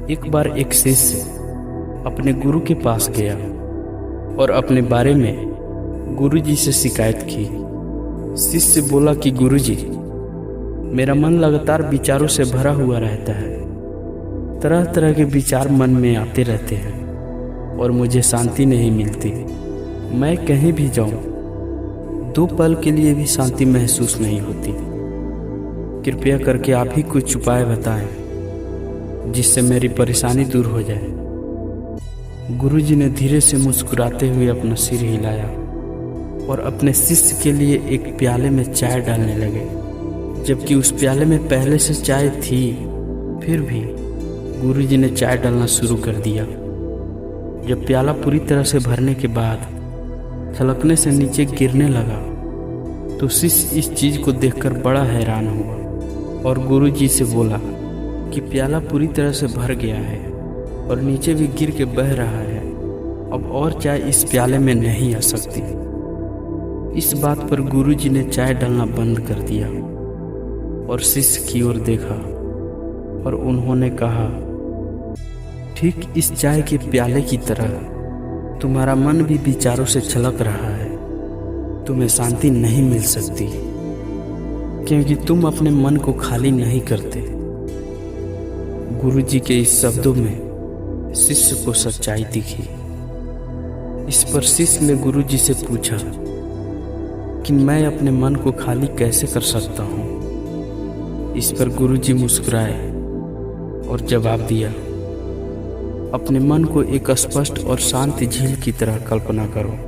एक बार एक शिष्य अपने गुरु के पास गया और अपने बारे में गुरु जी से शिकायत की। शिष्य बोला कि गुरु जी, मेरा मन लगातार विचारों से भरा हुआ रहता है। तरह तरह के विचार मन में आते रहते हैं और मुझे शांति नहीं मिलती। मैं कहीं भी जाऊं, 2 पल के लिए भी शांति महसूस नहीं होती। कृपया करके आप ही कुछ उपाय बताएं जिससे मेरी परेशानी दूर हो जाए। गुरुजी ने धीरे से मुस्कुराते हुए अपना सिर हिलाया और अपने शिष्य के लिए एक प्याले में चाय डालने लगे, जबकि उस प्याले में पहले से चाय थी। फिर भी गुरुजी ने चाय डालना शुरू कर दिया। जब प्याला पूरी तरह से भरने के बाद छलकने से नीचे गिरने लगा तो शिष्य इस चीज को देखकर बड़ा हैरान हुआ और गुरुजी से बोला कि प्याला पूरी तरह से भर गया है और नीचे भी गिर के बह रहा है। अब और चाय इस प्याले में नहीं आ सकती। इस बात पर गुरुजी ने चाय डालना बंद कर दिया और शिष्य की ओर देखा और उन्होंने कहा, ठीक इस चाय के प्याले की तरह तुम्हारा मन भी विचारों से छलक रहा है। तुम्हें शांति नहीं मिल सकती क्योंकि तुम अपने मन को खाली नहीं करते। गुरुजी के इस शब्दों में शिष्य को सच्चाई दिखी। इस पर शिष्य ने गुरुजी से पूछा कि मैं अपने मन को खाली कैसे कर सकता हूँ। इस पर गुरुजी मुस्कुराए और जवाब दिया, अपने मन को एक स्पष्ट और शांत झील की तरह कल्पना करो,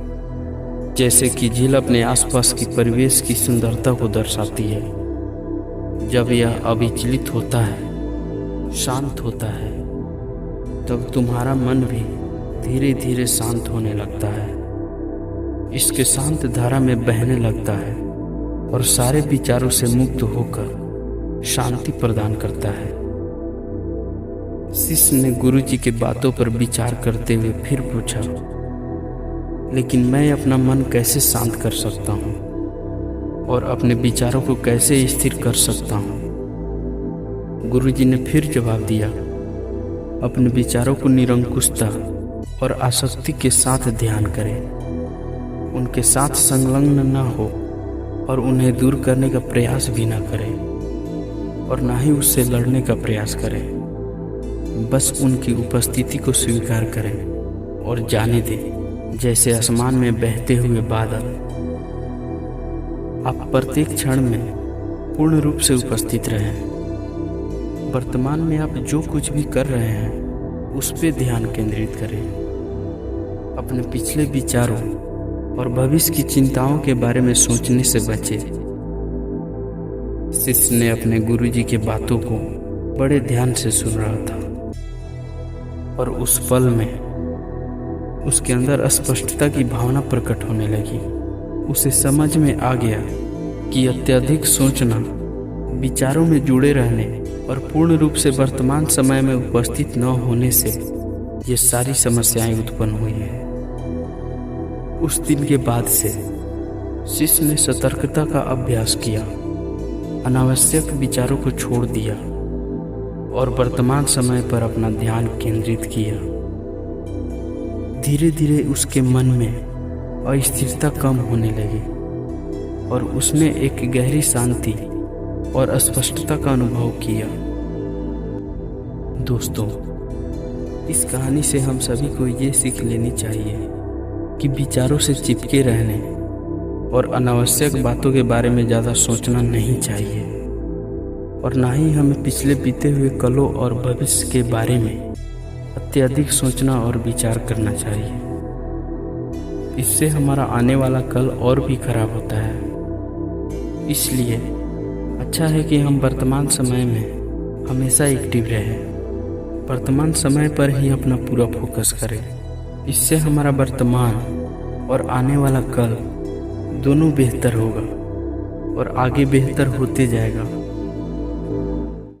जैसे कि झील अपने आसपास की परिवेश की सुंदरता को दर्शाती है। जब यह अविचलित होता है, शांत होता है, तब तुम्हारा मन भी धीरे धीरे शांत होने लगता है। इसके शांत धारा में बहने लगता है और सारे विचारों से मुक्त होकर शांति प्रदान करता है। शिष्य ने गुरुजी के बातों पर विचार करते हुए फिर पूछा, लेकिन मैं अपना मन कैसे शांत कर सकता हूँ और अपने विचारों को कैसे स्थिर कर सकता हूँ। गुरुजी ने फिर जवाब दिया, अपने विचारों को निरंकुशता और आसक्ति के साथ ध्यान करें। उनके साथ संलग्न न हो और उन्हें दूर करने का प्रयास भी न करें और ना ही उससे लड़ने का प्रयास करें। बस उनकी उपस्थिति को स्वीकार करें और जाने दें, जैसे आसमान में बहते हुए बादल। आप प्रत्येक क्षण में पूर्ण रूप से उपस्थित रहें। वर्तमान में आप जो कुछ भी कर रहे हैं उस पे ध्यान केंद्रित करें। अपने पिछले विचारों और भविष्य की चिंताओं के बारे में सोचने से बचें। शिष्य ने अपने गुरुजी की बातों को बड़े ध्यान से सुन रहा था और उस पल में उसके अंदर स्पष्टता की भावना प्रकट होने लगी। उसे समझ में आ गया कि अत्यधिक सोचना, विचारों में जुड़े रहने और पूर्ण रूप से वर्तमान समय में उपस्थित न होने से ये सारी समस्याएं उत्पन्न हुई हैं। उस दिन के बाद से शिष्य ने सतर्कता का अभ्यास किया, अनावश्यक विचारों को छोड़ दिया और वर्तमान समय पर अपना ध्यान केंद्रित किया। धीरे धीरे उसके मन में अस्थिरता कम होने लगी और उसने एक गहरी शांति और स्पष्टता का अनुभव किया। दोस्तों, इस कहानी से हम सभी को ये सीख लेनी चाहिए कि विचारों से चिपके रहने और अनावश्यक बातों के बारे में ज़्यादा सोचना नहीं चाहिए और ना ही हमें पिछले बीते हुए कलों और भविष्य के बारे में अत्यधिक सोचना और विचार करना चाहिए। इससे हमारा आने वाला कल और भी खराब होता है। इसलिए अच्छा है कि हम वर्तमान समय में हमेशा एक्टिव रहें, वर्तमान समय पर ही अपना पूरा फोकस करें। इससे हमारा वर्तमान और आने वाला कल दोनों बेहतर होगा और आगे बेहतर होते जाएगा।